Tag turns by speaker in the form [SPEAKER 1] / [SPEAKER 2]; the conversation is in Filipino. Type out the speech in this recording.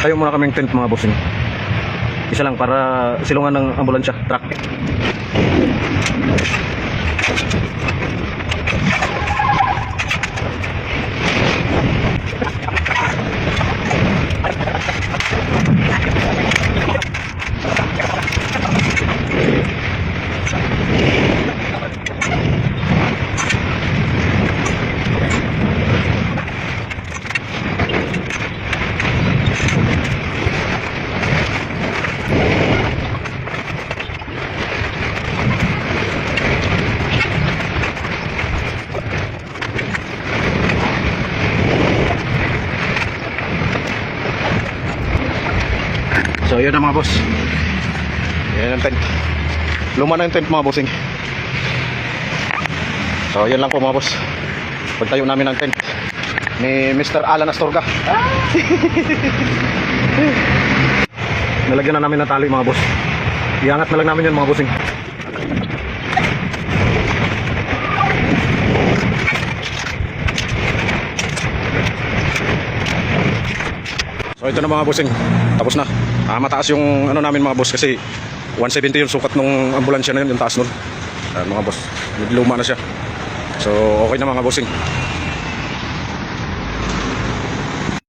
[SPEAKER 1] Tayo muna kaming tent mga bossing. Isa lang para silungan ng ambulansya, truck. So yun na mga boss. Yan ang tent. Luma na yung tent mga bossing. So yun lang po mga boss. Pagtayo namin ng tent ni Mr. Alan Astorga. Nalagyan na namin ng tali mga boss. Iangat na lang namin yun mga bossing. So ito na mga bossing. Tapos na. Mataas yung ano namin mga boss kasi 170 yung sukat nung ambulansya na yun, yung taas nun. Mga boss, luma na siya. So okay na mga bossing.